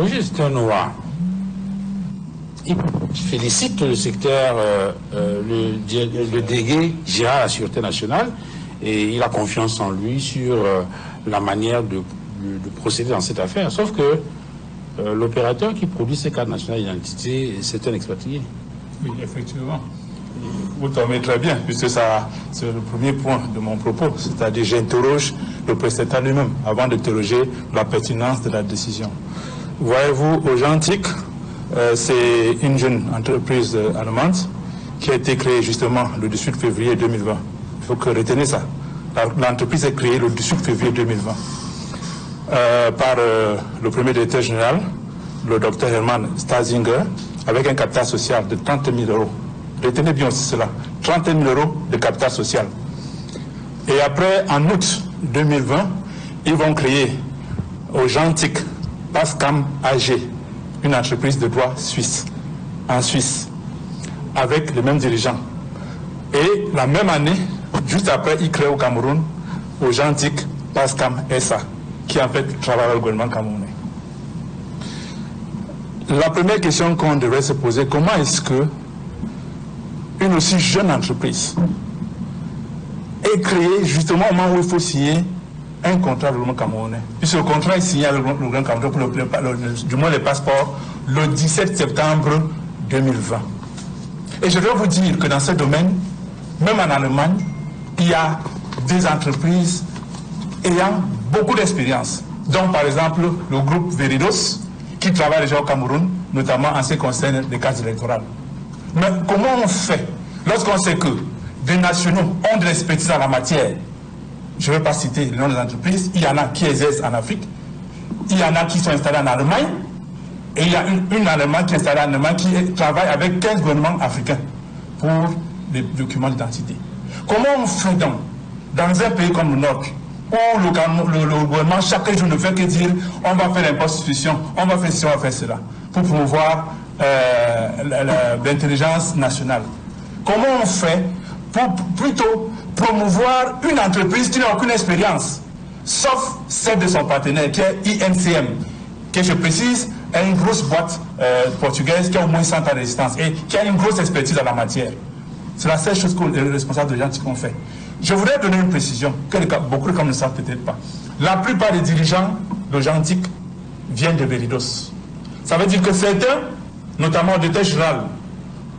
Oui, c'est un noir. Il félicite le secteur, le délégué général à la Sûreté nationale, et il a confiance en lui sur la manière de procéder dans cette affaire. Sauf que l'opérateur qui produit ces cartes nationales d'identité, c'est un expatrié. Oui, effectivement. Vous tombez très bien, puisque ça, c'est le premier point de mon propos. C'est-à-dire, j'interroge le prestataire lui-même avant d'interroger la pertinence de la décision. Voyez-vous, Agentic, c'est une jeune entreprise allemande qui a été créée justement le 18 février 2020. Il faut que retenez ça. L'entreprise est créée le 18 février 2020 par le premier directeur général, le docteur Hermann Stasinger, avec un capital social de 30 000 euros. Retenez bien aussi cela, 30 000 euros de capital social. Et après, en août 2020, ils vont créer Agentic Pascam AG, une entreprise de droit suisse, en Suisse, avec les mêmes dirigeants. Et la même année, juste après, ils créent au Cameroun Agentic Pascam SA, qui en fait travaille au gouvernement camerounais. La première question qu'on devrait se poser, comment est-ce que une aussi jeune entreprise est créée justement au moment où il faut signer un contrat avec le gouvernement camerounais? Puisque le contrat est signé avec le gouvernement camerounais pour du moins les passeports le 17 septembre 2020. Et je dois vous dire que dans ce domaine, même en Allemagne, il y a des entreprises ayant beaucoup d'expérience. Donc par exemple le groupe Veridos qui travaille déjà au Cameroun, notamment en ce qui concerne les cartes électorales. Mais comment on fait lorsqu'on sait que des nationaux ont de l'expertise en la matière? Je ne vais pas citer le nom des entreprises. Il y en a qui exercent en Afrique, il y en a qui sont installés en Allemagne, et il y a une Allemande qui est installée en Allemagne qui travaille avec 15 gouvernements africains pour les documents d'identité. Comment on fait donc dans un pays comme le nôtre, où le gouvernement chaque jour ne fait que dire on va faire l'impôt-substitution, on va faire ceci, on va faire cela, pour promouvoir l'intelligence nationale? Comment on fait pour plutôt promouvoir une entreprise qui n'a aucune expérience, sauf celle de son partenaire, qui est INCM, qui, je précise, est une grosse boîte portugaise qui a au moins 100 ans de résistance et qui a une grosse expertise en la matière? C'est la seule chose que les responsables de Agentic ont fait. Je voudrais donner une précision, que beaucoup de gens ne savent peut-être pas. La plupart des dirigeants de Agentic viennent de Veridos. Ça veut dire que certains, notamment le directeur général,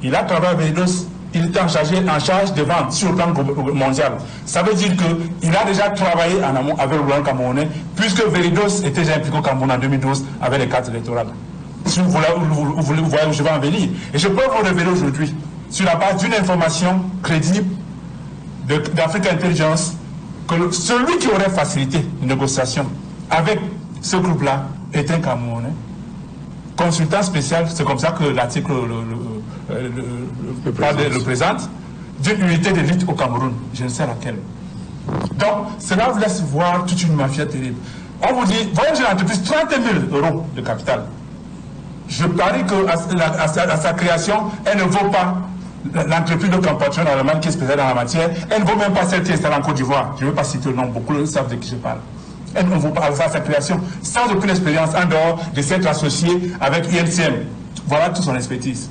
il a travaillé à Veridos, il était en charge de vente sur le plan mondial. Ça veut dire qu'il a déjà travaillé en amont avec le gouvernement camerounais, puisque Veridos était déjà impliqué au Cameroun en 2012 avec les cartes électorales. Si vous voyez où je vais en venir. Et je peux vous révéler aujourd'hui, sur la base d'une information crédible d'Africa Intelligence, que celui qui aurait facilité une négociation avec ce groupe-là est un Camerounais. Consultant spécial, c'est comme ça que l'article le présente, d'une unité d'élite au Cameroun, je ne sais laquelle. Donc, cela vous laisse voir toute une mafia terrible. On vous dit, voyez, j'ai une entreprise, 30 000 euros de capital. Je parie qu'à sa création, elle ne vaut pas l'entreprise de compatriote allemande qui est spécialisée dans la matière, elle ne vaut même pas celle qui est installée en Côte d'Ivoire. Je ne vais pas citer le nom, beaucoup savent de qui je parle. Elle ne vaut pas à sa création, sans aucune expérience en dehors de s'être associée avec INCM. Voilà toute son expertise.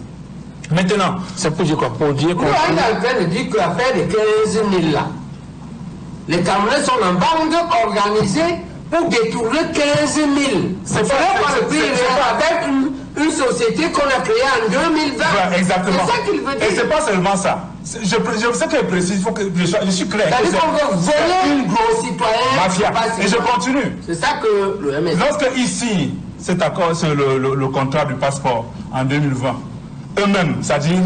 Maintenant, c'est pour dire quoi? Pour dire qu'on... Nous, on est en train de dire que l'affaire de 15 000 là, les Camerounais sont en bande organisée pour détourner 15 000. C'est pas le prix avec une société qu'on a créée en 2020. Voilà, exactement. C'est ça qu'il veut dire. Et c'est pas seulement ça. Je sais que précis, il faut que je suis clair. C'est-à-dire qu'on veut voler aux citoyens. Mafia. Et je continue. C'est ça que le MS. Lorsque ici, cet accord sur le contrat du passeport en 2020, eux-mêmes, c'est-à-dire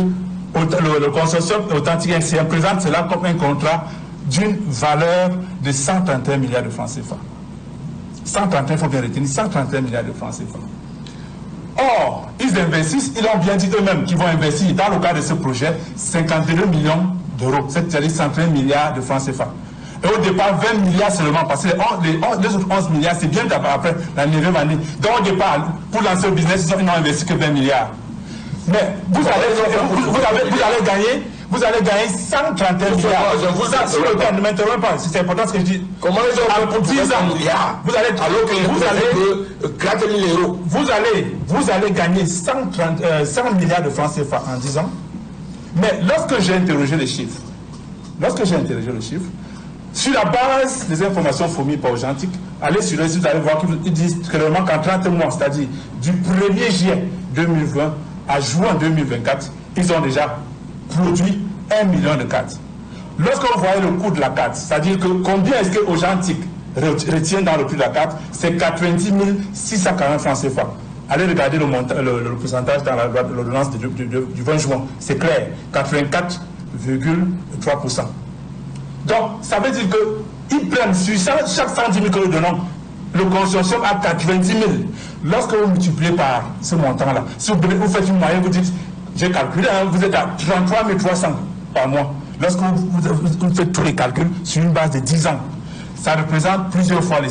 le consortium authentique NCM présente cela comme un contrat d'une valeur de 131 milliards de francs CFA. 131, il faut bien retenir, 131 milliards de francs CFA. Or, ils investissent, ils ont bien dit eux-mêmes qu'ils vont investir dans le cadre de ce projet 52 millions d'euros, c'est-à-dire 130 milliards de francs CFA. Et au départ, 20 milliards seulement, parce que les autres 11 milliards, c'est bien après la 9e année. Donc au départ, pour lancer le business, ils n'ont investi que 20 milliards. Mais vous allez vous allez gagner 131 milliards. Si le temps ne m'interrompt pas, c'est important ce que je dis. Comment ils ont fait pour 10 milliards vous allez, alors que 4 000 euros. Vous allez gagner 100 milliards de francs CFA en 10 ans. Mais lorsque j'ai interrogé les chiffres, sur la base des informations fournies par Gentic, allez sur le site, vous allez voir qu'ils disent clairement qu'en 30 mois, c'est-à-dire du 1er juillet 2020 à juin 2024, ils ont déjà produit 1 million de cartes. Lorsqu'on voit le coût de la carte, c'est-à-dire que combien est-ce que Gentic retient dans le prix de la carte, c'est 90 640 francs CFA. Allez regarder le pourcentage dans l'ordonnance du 20 juin. C'est clair, 84,3%. Donc, ça veut dire qu'ils prennent sur chaque 110 000 que nous donnons, le consortium à 90 000. Lorsque vous multipliez par ce montant-là, si vous faites une moyenne, vous dites, j'ai calculé, hein, vous êtes à 33 300 par mois. Lorsque vous faites tous les calculs sur une base de 10 ans, ça représente plusieurs fois les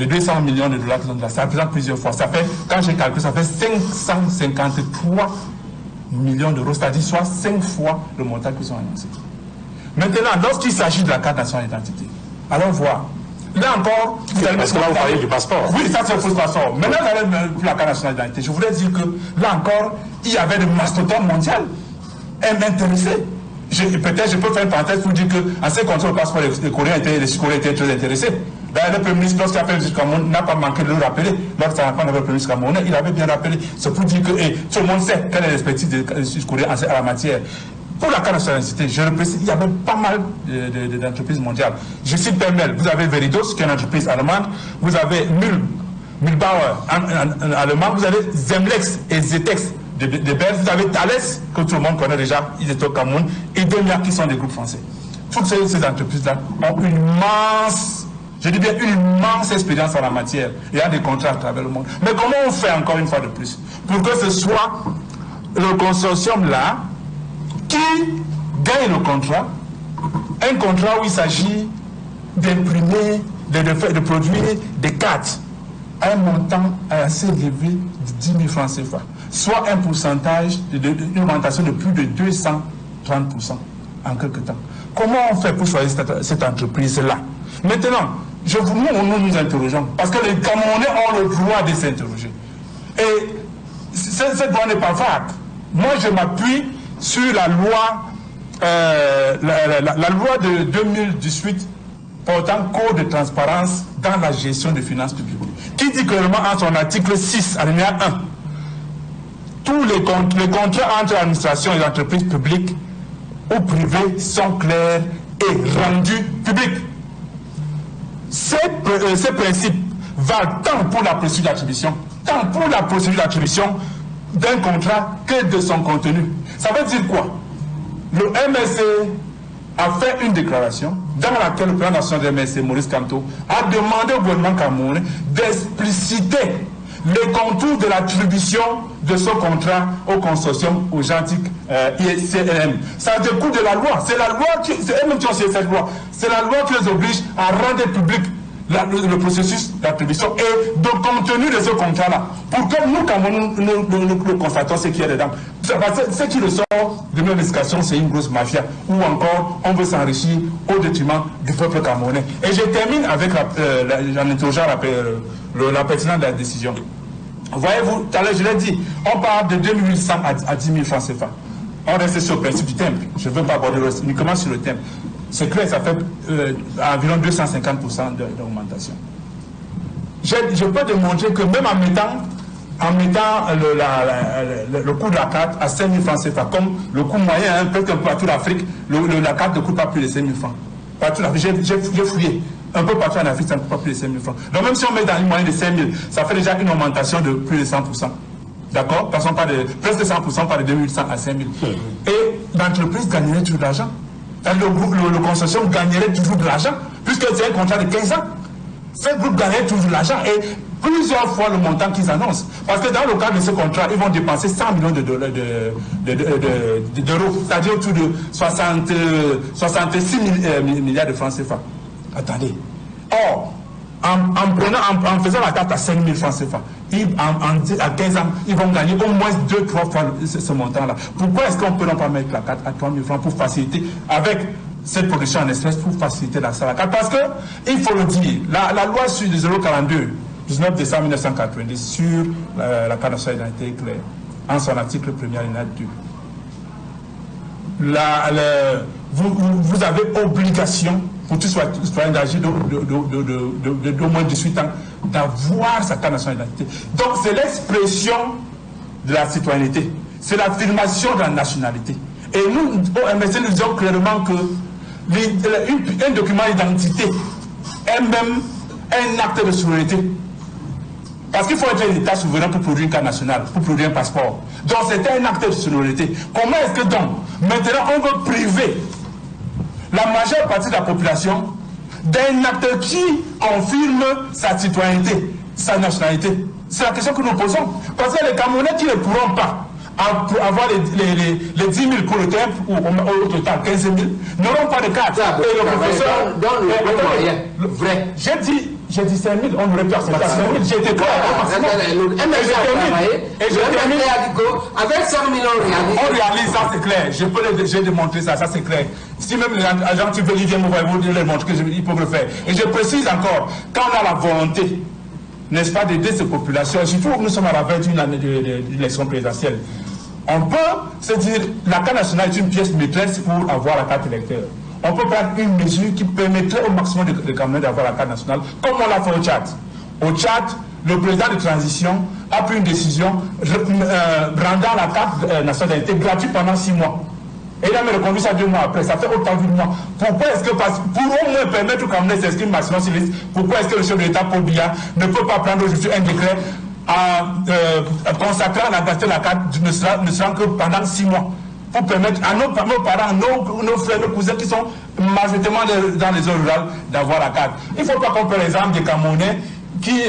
200 millions de dollars. Ça représente plusieurs fois. Ça fait, quand j'ai calculé, ça fait 553 millions d'euros, c'est-à-dire soit 5 fois le montant qu'ils ont annoncé. Maintenant, lorsqu'il s'agit de la carte nationale d'identité, allons voir. Là encore, vous allez... Parce que là, vous parlez du passeport. Oui, ça c'est le faux passeport. Maintenant, vous allez pour la carte nationale d'identité. Je voulais dire que, là encore, il y avait des mastodontes mondiales. Elles m'intéressaient. Peut-être je peux faire une parenthèse pour dire qu'en ce qui concerne le passeport, les Sud-Coréens étaient très intéressés. D'ailleurs, le Premier ministre, lorsqu'il a fait le Cameroun, n'a pas manqué de le rappeler. Lorsqu'il a fait le Premier ministre camerounais, il avait bien rappelé. C'est pour dire que tout le monde sait quelle est l'expertise des Sud-Coréens à la matière. Pour la carte nationale d'identité, je le précise, il y avait pas mal d'entreprises mondiales. Je cite Permel, vous avez Veridos, qui est une entreprise allemande, vous avez Mühlbauer, en allemand, vous avez Zemlex et Zetex de Belge, vous avez Thales, que tout le monde connaît déjà, ils étaient au Cameroun, et Demia, qui sont des groupes français. Toutes ces entreprises-là ont une immense, je dis bien une immense expérience en la matière. Il y a des contrats à travers le monde. Mais comment on fait encore une fois de plus pour que ce soit le consortium-là qui gagne le contrat, un contrat où il s'agit d'imprimer, de produire des cartes à un montant assez élevé de 10 000 francs CFA, soit un pourcentage, une augmentation de plus de 230% en quelques temps. Comment on fait pour choisir cette entreprise-là? Maintenant, nous nous interrogeons, parce que les Camerounais ont le droit de s'interroger. Et cette loi n'est pas vague. Moi, je m'appuie sur la loi, la loi de 2018 portant code de transparence dans la gestion des finances publiques, qui dit clairement en son article 6, alinéa 1, tous les contrats entre l'administration et l'entreprise publique ou privée sont clairs et rendus publics. Ces principes valent tant pour la procédure d'attribution, d'un contrat que de son contenu. Ça veut dire quoi? Le MSC a fait une déclaration dans laquelle le président national de MSC, Maurice Kamto, a demandé au gouvernement camerounais d'expliciter les contours de l'attribution de ce contrat au consortium au Gentic ICLM. Ça découle de la loi. C'est la loi c'est eux-mêmes qui ont signé cette loi. C'est la loi qui les oblige à rendre public le processus d'attribution et de contenu de ce contrat-là. Pour que nous, Cameroun, nous constatons ce qu'il y a dedans. Ce qui ressort de notre investigation, c'est une grosse mafia, ou encore on veut s'enrichir au détriment du peuple camerounais. Et je termine avec en interrogeant la pertinence de la décision. Voyez-vous, tout à l'heure je l'ai dit, on parle de 2800 à 10 000 francs CFA. On reste sur le principe du temple. Je ne veux pas aborder uniquement sur le temple. C'est clair, ça fait environ 250% d'augmentation. Je peux démontrer que même en mettant le coût de la carte à 5 000 francs CFA, comme le coût moyen, peut-être un peu partout en Afrique, la carte ne coûte pas plus de 5 000 francs. Partout en Afrique, j'ai fouillé. Un peu partout en Afrique, ça ne coûte pas plus de 5 000 francs. Donc même si on met dans une moyenne de 5 000, ça fait déjà une augmentation de plus de 100%. D'accord? Passons pas de presque 100%, pas de 2800 à 5 000. Et l'entreprise gagnerait toujours de l'argent. Le consortium gagnerait toujours de l'argent, puisque c'est un contrat de 15 ans. Ce groupe gagnerait toujours de l'argent et plusieurs fois le montant qu'ils annoncent. Parce que dans le cadre de ce contrat, ils vont dépenser 100 millions d'euros, c'est-à-dire autour de 66 milliards de francs CFA. Attendez. Or, en faisant la carte à 5 000 francs CFA, à 15 ans, ils vont gagner au moins 2-3 fois ce montant-là. Pourquoi est-ce qu'on ne peut pas mettre la carte à 3 000 francs pour faciliter, avec cette production en espèces, pour faciliter l'accès à la carte? Parce que, il faut le dire, la loi sur le 042, 19 décembre 1990, sur la carte nationale d'identité claire, en son article 1er alinéa 2, vous avez obligation, pour tout citoyen d'âge d'au moins 18 ans, d'avoir sa carte nationale d'identité. Donc c'est l'expression de la citoyenneté, c'est l'affirmation de la nationalité. Et nous, au MSC, nous disons clairement que un document d'identité est même un acte de souveraineté. Parce qu'il faut être un État souverain pour produire une carte nationale, pour produire un passeport. Donc c'est un acte de souveraineté. Comment est-ce que donc, maintenant, on veut priver la majeure partie de la population d'un acte qui confirme sa citoyenneté, sa nationalité? C'est la question que nous posons. Parce que les Camerounais qui ne pourront pas avoir les 10 000 pour le temple, ou au total 15 000, n'auront pas de carte. Et le professeur... Dans le moyen, vrai. J'ai dit 5 000, on aurait pu accepter 5 000. J'ai été clair. Et je termine. Avec 5 000, on réalise, ça c'est clair. J'ai démontré ça, ça c'est clair. Si même les gens qui veulent, ils viennent me voir, ils vont leur montrer qu'ils peuvent le faire. Et je précise encore, quand on a la volonté, n'est-ce pas, d'aider ces populations, surtout que nous sommes à la veille d'une élection présidentielle, on peut se dire, la carte nationale est une pièce maîtresse pour avoir la carte électeur. On peut prendre une mesure qui permettrait au maximum de Camerounais d'avoir la carte nationale, comme on l'a fait au Tchad. Au Tchad, le président de transition a pris une décision rendant la carte nationale d'identité gratuite pendant 6 mois. Et il a me reconduit ça 2 mois après, ça fait autant de mois. Pourquoi est-ce que, pour au moins permettre aux Camerounais de s'inscrire maximum sur liste, pourquoi est-ce que le chef de l'État, Paul Biya, ne peut pas prendre aujourd'hui un décret consacrant la gratuité de la carte, ne sera que pendant 6 mois, pour permettre à nos parents, nos frères, nos cousins qui sont majoritairement dans les zones rurales d'avoir la carte. Il ne faut pas qu'on prenne l'exemple des Camerounais qui,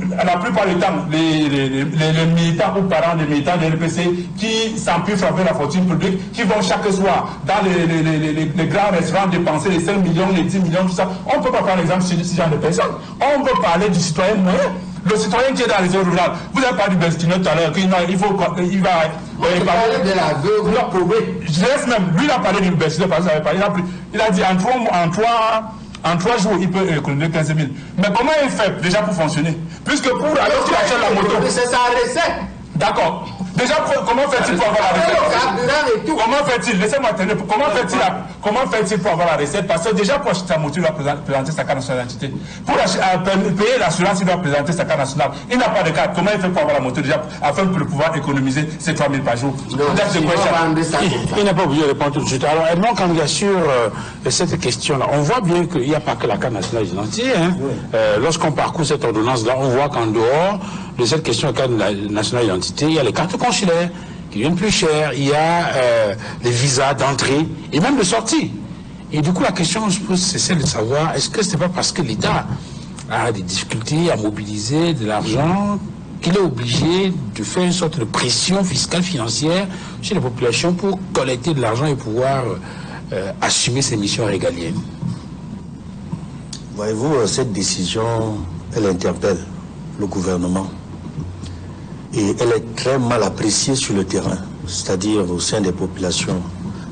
la plupart du temps, les militants ou parents des militants des RPC qui s'empiffrent avec la fortune publique, qui vont chaque soir dans les grands restaurants dépenser les 5 millions, les 10 millions, tout ça. On ne peut pas prendre l'exemple de ce genre de personnes. On peut parler du citoyen moyen. Le citoyen qui est dans les zones rurales, vous avez parlé du Belstino tout à l'heure, il va parler de la veuve, je laisse même, lui il a parlé du Belstino, il a dit en 3 jours, il peut économiser 15 000. Mais comment il fait déjà pour fonctionner? Puisque pour alors qu'il achète la moto. C'est sa recette. D'accord. Déjà, comment fait-il pour avoir la recette? Comment fait-il? Laissez-moi terminer. Comment fait-il pour avoir la recette? Parce que déjà, pour acheter sa moto, il doit présenter sa carte nationale d'identité. Pour payer l'assurance, il doit présenter sa carte nationale. Il n'a pas de carte. Comment il fait pour avoir la moto déjà, afin de pouvoir économiser ces 3 000 par jour? Il n'a pas obligé de répondre tout de suite. Alors, Edmond Kanga, sur cette question-là, on voit bien qu'il n'y a pas que la carte nationale d'identité. Hein. Lorsqu'on parcourt cette ordonnance-là, on voit qu'en dehors de cette question de carte nationale d'identité, il y a les cartes consulaires qui viennent plus chères, il y a les visas d'entrée et même de sortie. Et du coup, la question que je pose, c'est celle de savoir, est-ce que ce n'est pas parce que l'État a des difficultés à mobiliser de l'argent qu'il est obligé de faire une sorte de pression fiscale financière chez les populations pour collecter de l'argent et pouvoir assumer ses missions régaliennes? Voyez-vous, cette décision, elle interpelle le gouvernement. Et elle est très mal appréciée sur le terrain, c'est-à-dire au sein des populations,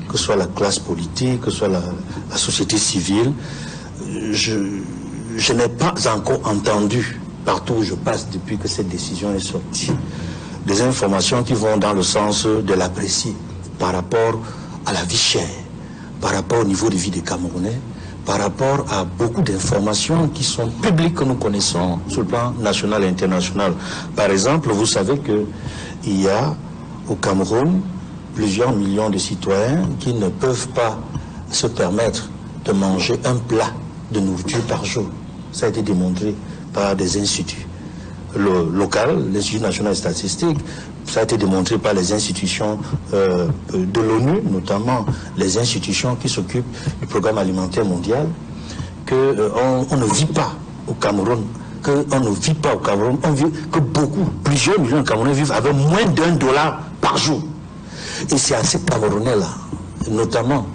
que ce soit la classe politique, que ce soit la société civile. Je n'ai pas encore entendu, partout où je passe depuis que cette décision est sortie, des informations qui vont dans le sens de l'apprécier par rapport à la vie chère, par rapport au niveau de vie des Camerounais, par rapport à beaucoup d'informations qui sont publiques que nous connaissons sur le plan national et international. Par exemple, vous savez qu'il y a au Cameroun plusieurs millions de citoyens qui ne peuvent pas se permettre de manger un plat de nourriture par jour. Ça a été démontré par des instituts locaux, l'Institut national de statistique. Ça a été démontré par les institutions de l'ONU, notamment les institutions qui s'occupent du programme alimentaire mondial, qu'on ne vit pas au Cameroun, on vit que plusieurs millions de Camerounais vivent avec moins d'$1 par jour. Et c'est à ces Camerounais-là, notamment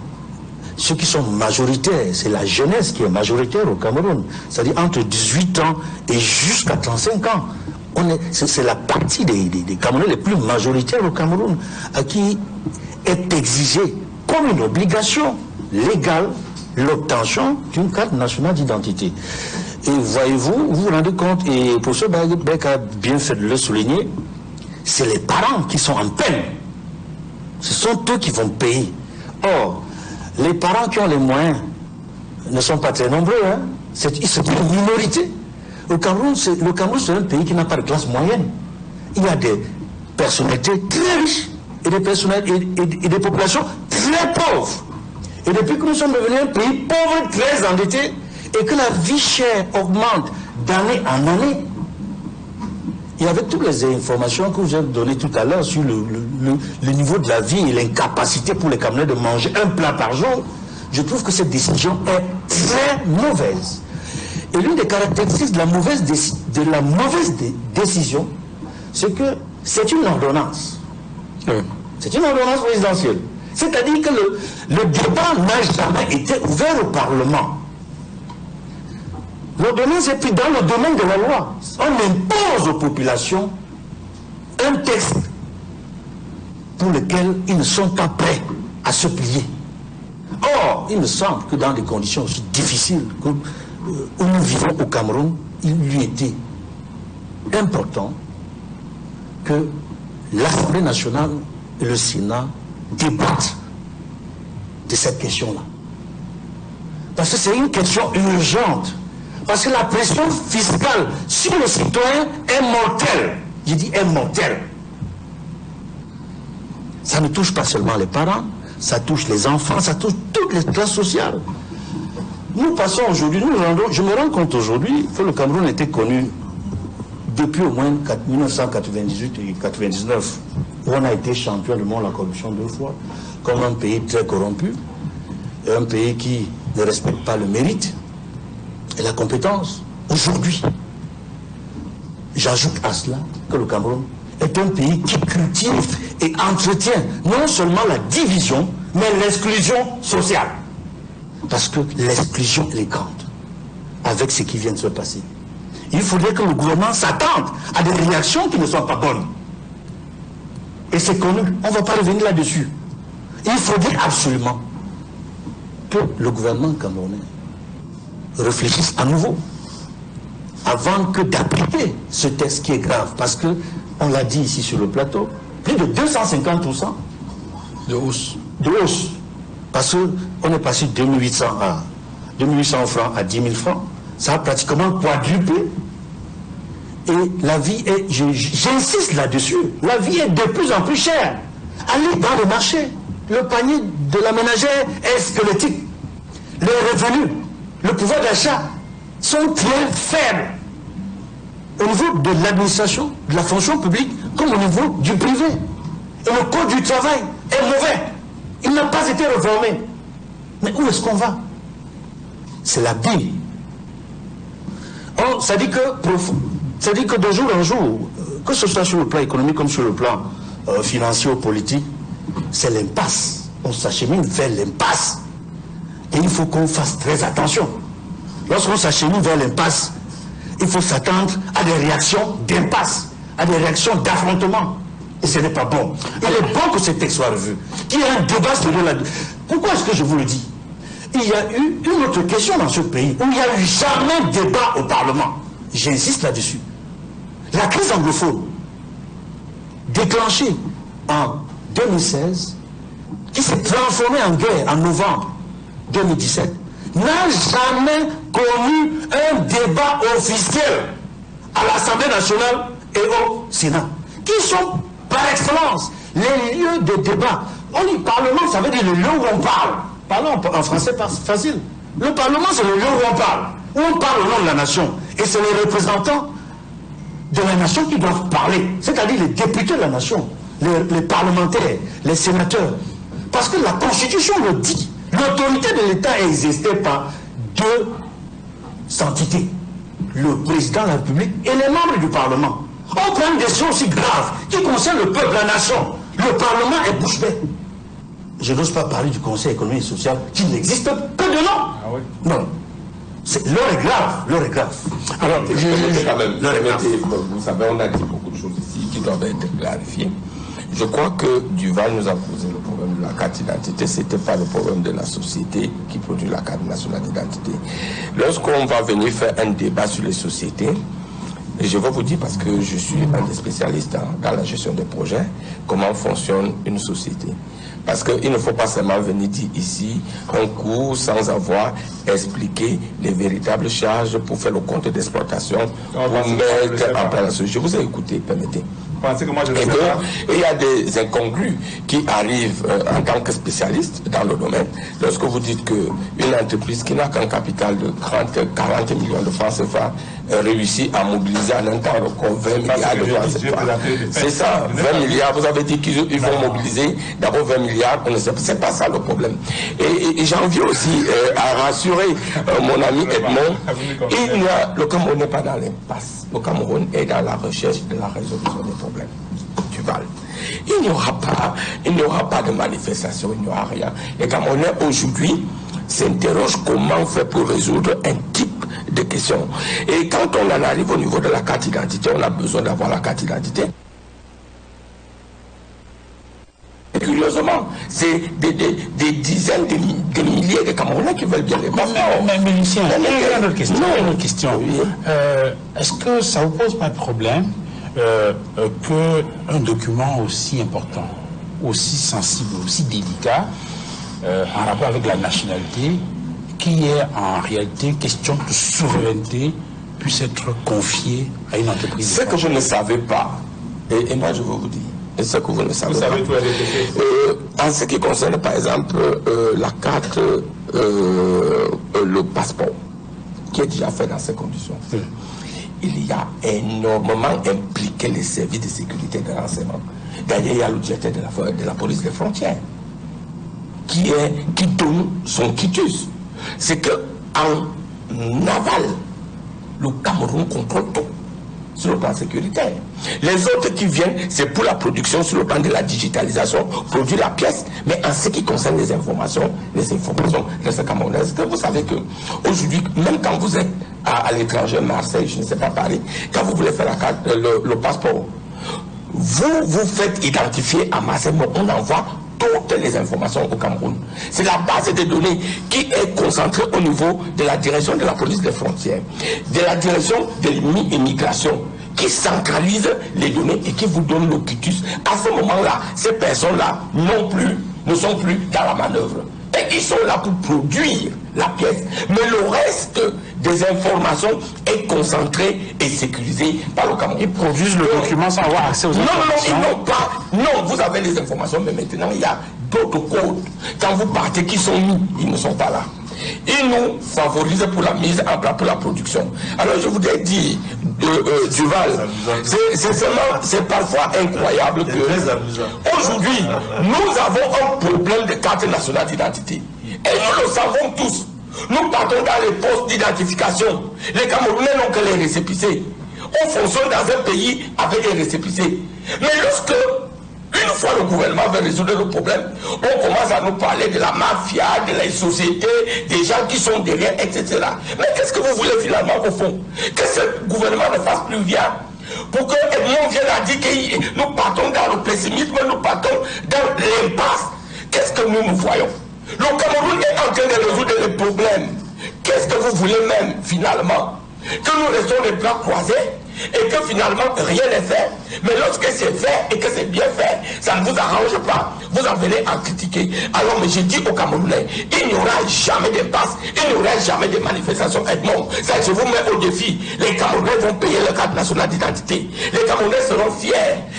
ceux qui sont majoritaires, c'est la jeunesse qui est majoritaire au Cameroun. C'est-à-dire entre 18 ans et jusqu'à 35 ans. C'est la partie des Camerounais les plus majoritaires au Cameroun, à qui est exigée comme une obligation légale l'obtention d'une carte nationale d'identité. Et voyez-vous, vous vous rendez compte, et le professeur Beck a bien fait de le souligner, c'est les parents qui sont en peine. Ce sont eux qui vont payer. Or, les parents qui ont les moyens ne sont pas très nombreux. Hein. C'est une minorité. Le Cameroun, c'est un pays qui n'a pas de classe moyenne. Il y a des personnalités très riches et des populations très pauvres. Et depuis que nous sommes devenus un pays pauvre, très endetté, et que la vie chère augmente d'année en année, et avec toutes les informations que vous avez données tout à l'heure sur le niveau de la vie et l'incapacité pour les Camerounais de manger un plat par jour, je trouve que cette décision est très mauvaise. Et l'une des caractéristiques de la mauvaise décision, c'est que c'est une ordonnance. C'est une ordonnance présidentielle. C'est-à-dire que le débat n'a jamais été ouvert au Parlement. L'ordonnance est prise dans le domaine de la loi. On impose aux populations un texte pour lequel ils ne sont pas prêts à se plier. Or, il me semble que dans des conditions aussi difficiles où nous vivons au Cameroun, il lui était important que l'Assemblée nationale et le Sénat débattent de cette question-là. Parce que c'est une question urgente. Parce que la pression fiscale sur le citoyen est mortelle. Je dis est mortelle. Ça ne touche pas seulement les parents, ça touche les enfants, ça touche toutes les classes sociales. Nous passons aujourd'hui, je me rends compte aujourd'hui que le Cameroun était connu depuis au moins 1998 et 1999, où on a été champion du monde de la corruption 2 fois, comme un pays très corrompu, et un pays qui ne respecte pas le mérite et la compétence. Aujourd'hui, j'ajoute à cela que le Cameroun est un pays qui cultive et entretient non seulement la division, mais l'exclusion sociale. Parce que l'exclusion est grande avec ce qui vient de se passer. Il faudrait que le gouvernement s'attende à des réactions qui ne sont pas bonnes. Et c'est connu, on ne va pas revenir là-dessus. Il faudrait absolument que le gouvernement camerounais réfléchisse à nouveau avant que d'appliquer ce texte qui est grave. Parce que, on l'a dit ici sur le plateau, plus de 250% de hausse. Parce qu'on est passé de 2800 francs à 10 000 francs. Ça a pratiquement quadruplé. Et la vie est, j'insiste là-dessus, la vie est de plus en plus chère. Allez dans le marché, le panier de la ménagère est squelettique. Les revenus, le pouvoir d'achat sont très faibles. Au niveau de l'administration, de la fonction publique, comme au niveau du privé. Et le code du travail est mauvais. Il n'a pas été réformé. Mais où est-ce qu'on va? C'est la Bible. Or, ça dit que de jour en jour, que ce soit sur le plan économique comme sur le plan financier ou politique, c'est l'impasse. On s'achemine vers l'impasse. Et il faut qu'on fasse très attention. Lorsqu'on s'achemine vers l'impasse, il faut s'attendre à des réactions d'impasse, à des réactions d'affrontement. Et ce n'est pas bon. Il est bon que ce texte soit revu. Qu'il y ait un débat sur la... Pourquoi est-ce que je vous le dis? Il y a eu une autre question dans ce pays où il n'y a eu jamais de débat au Parlement. J'insiste là-dessus. La crise anglophone, déclenchée en 2016, qui s'est transformée en guerre en novembre 2017, n'a jamais connu un débat officiel à l'Assemblée nationale et au Sénat, qui sont par excellence les lieux de débat. On dit Parlement, ça veut dire le lieu où on parle. Parlons en français facile. Le Parlement, c'est le lieu où on parle au nom de la nation. Et c'est les représentants de la nation qui doivent parler, c'est-à-dire les députés de la nation, les parlementaires, les sénateurs. Parce que la Constitution le dit, l'autorité de l'État est exercée par 2 entités, le président de la République et les membres du Parlement. On prend une décision aussi grave qui concerne le peuple, la nation. Le Parlement est bouche bée. je n'ose pas parler du Conseil économique et social qui n'existe que de nom. Ah oui. Non. L'heure est grave, l'heure est grave. Alors, quand même, vous savez, on a dit beaucoup de choses ici qui doivent être clarifiées. Je crois que Duval nous a posé le problème de la carte d'identité. Ce n'était pas le problème de la société qui produit la carte nationale d'identité. Lorsqu'on va venir faire un débat sur les sociétés, et je vais vous dire, parce que je suis un des spécialistes dans la gestion des projets, comment fonctionne une société. Parce qu'il ne faut pas seulement venir dire ici un cours sans avoir expliqué les véritables charges pour faire le compte d'exploitation, pour mettre en place. Je vous ai écouté, permettez. Et il y a des incongrus qui arrivent en tant que spécialistes dans le domaine. Lorsque vous dites qu'une entreprise qui n'a qu'un capital de 40 millions de francs CFA réussit à mobiliser en un temps record 20 milliards de francs CFA. C'est ça, 20 milliards. Vous avez dit qu'ils vont mobiliser d'abord 20 milliards. C'est pas ça le problème. Et j'ai envie aussi à rassurer mon ami Edmond. Le Cameroun n'est pas dans l'impasse. Le Cameroun est dans la recherche de la résolution des problèmes. Duval. Il n'y aura pas de manifestation, il n'y aura rien. Les Camerounais aujourd'hui s'interrogent comment faire pour résoudre un type de questions. Et quand on en arrive au niveau de la carte d'identité, on a besoin d'avoir la carte d'identité. Curieusement, c'est des dizaines de milliers de Camerounais qui veulent bien les passeports. Mais Lucien, il y a une autre question. Oui. Est-ce que ça ne vous pose pas de problème qu'un document aussi important, aussi sensible, aussi délicat, en rapport avec la nationalité, qui est en réalité question de souveraineté, puisse être confié à une entreprise? Ce que vous ne savez pas, et moi je veux vous dire, et ce que vous ne savez pas. En ce qui concerne par exemple la carte, le passeport, qui est déjà fait dans ces conditions, il y a énormément impliqué les services de sécurité et de renseignement. D'ailleurs, il y a le directeur de la police des frontières qui donne son quitus. C'est qu'en aval, le Cameroun contrôle tout sur le plan sécuritaire. Les autres qui viennent, c'est pour la production sur le plan de la digitalisation, produire la pièce. Mais en ce qui concerne les informations restent camerounaises. Vous savez que aujourd'hui, même quand vous êtes à l'étranger, Marseille, je ne sais pas Paris, quand vous voulez faire la carte, le passeport, vous faites identifier à Marseille, mais on envoie toutes les informations au Cameroun. C'est la base de données qui est concentrée au niveau de la direction de la police des frontières, de la direction de l'immigration, qui centralise les données et qui vous donne le quitus. À ce moment-là, ces personnes-là ne sont plus dans la manœuvre. Et ils sont là pour produire la pièce. Mais le reste des informations est concentré et sécurisé par le Cameroun. Ils produisent le document sans avoir accès aux informations. Non, ils n'ont pas. Non, vous avez les informations, mais maintenant il y a d'autres codes. Quand vous partez, qui sont mis, ils ne sont pas là. Ils nous favorisent pour la mise en place, pour la production. Alors je voudrais dire, Duval, c'est parfois incroyable que aujourd'hui, nous avons un problème de carte nationale d'identité. Et nous le savons tous. Nous partons dans les postes d'identification. Les Camerounais n'ont que les récépissés. On fonctionne dans un pays avec des récépissés. Mais lorsque, une fois le gouvernement veut résoudre le problème, on commence à nous parler de la mafia, de la société, des gens qui sont derrière, etc. Mais qu'est-ce que vous voulez finalement au fond? Que ce gouvernement ne fasse plus rien pour que Edmond vienne à dire que nous partons dans le pessimisme, nous partons dans l'impasse. Qu'est-ce que nous voyons? Le Cameroun est en train de résoudre les problèmes. Qu'est-ce que vous voulez même finalement? Que nous restons les bras croisés et que finalement rien n'est fait. Mais lorsque c'est fait et que c'est bien fait, ça ne vous arrange pas. Vous en venez à critiquer. Alors mais j'ai dit aux Camerounais, il n'y aura jamais d'impasse, il n'y aura jamais de manifestation. Edmond, ça je vous mets au défi. Les Camerounais vont payer leur carte nationale d'identité. Les Camerounais seront fiers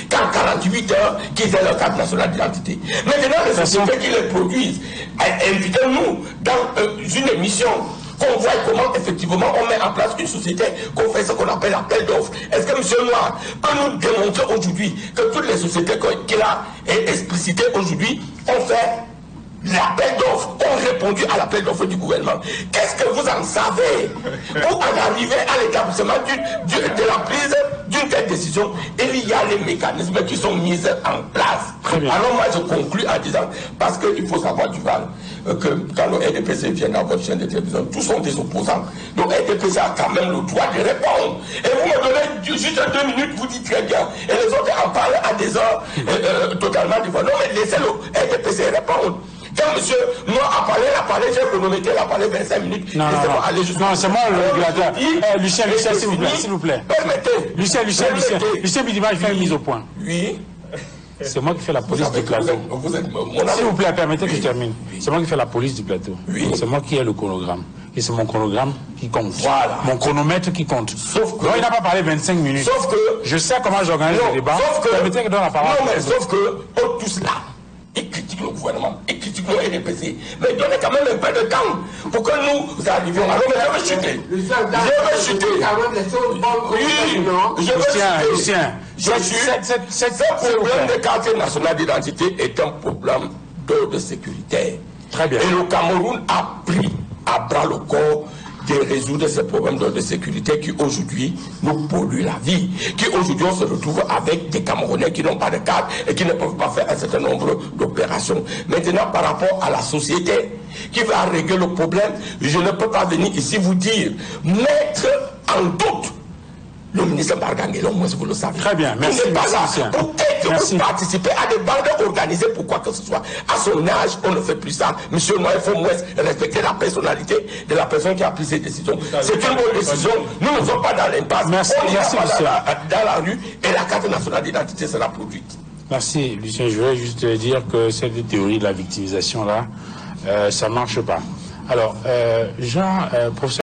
qu'en 48 heures qu'ils aient leur carte nationale d'identité. Maintenant les sociétés qui les produisent, invitez-nous dans une émission qu'on voit comment effectivement on met en place une société, qu'on fait ce qu'on appelle appel d'offres. Est-ce que M. Noir peut nous démontrer aujourd'hui que toutes les sociétés qu'il a explicitées aujourd'hui ont fait l'appel d'offres, ont répondu à l'appel d'offres du gouvernement. Qu'est-ce que vous en savez pour en arriver à l'établissement de la prise d'une telle décision? Il y a les mécanismes qui sont mis en place. Alors moi je conclus en disant, parce qu'il faut savoir Duval, que quand le RDPC vient dans votre chaîne de télévision, tous sont des opposants. Le RDPC a quand même le droit de répondre. Et vous me donnez juste 2 minutes, vous dites très bien. Et les autres en parlent à des heures totalement différentes. Non mais laissez le RDPC répondre. Quand monsieur Noir a parlé, j'ai chronométré, il a parlé 25 minutes. Non, c'est moi le régulateur. Lucien, s'il vous plaît. Permettez. Lucien Bidima, il fait une mise au point. Oui. C'est moi qui fais la police du plateau. S'il vous plaît, permettez que je termine. C'est moi qui fais la police du plateau. C'est moi qui ai le chronogramme. Et c'est mon chronogramme qui compte. Voilà. Mon chronomètre qui compte. Sauf que... Non, il n'a pas parlé 25 minutes. Sauf que... Je sais comment j'organise le débat. Sauf que... Permettez que je donne la parole. Non, mais sauf que, eux tous là, ils critiquent le gouvernement, ils critiquent le RDPC. Mais donnez quand même un peu de temps pour que nous arrivions. Alors, mais je vais chuter. Je vais chuter. Oui, Lucien. Ce problème de quartier national d'identité est un problème d'ordre sécuritaire. Très bien. Et le Cameroun a pris à bras le corps de résoudre ces problèmes d'ordre sécurité qui aujourd'hui nous polluent la vie, qui aujourd'hui on se retrouve avec des Camerounais qui n'ont pas de carte et qui ne peuvent pas faire un certain nombre d'opérations. Maintenant, par rapport à la société qui va régler le problème, je ne peux pas venir ici vous dire, mettre en doute le ministre Barganguel, au moins vous le savez. Très bien, merci. Il n'est pas là pour participer à des bandes organisées pour quoi que ce soit. À son âge, on ne fait plus ça. Monsieur Noël, il faut moins respecter la personnalité de la personne qui a pris cette décision. C'est une bonne décision. Nous ne sommes pas dans l'impasse. On n'ira pas dans la rue et la carte nationale d'identité sera produite. Merci, Lucien. Je voulais juste dire que cette théorie de la victimisation-là, ça ne marche pas. Alors, Jean, professeur.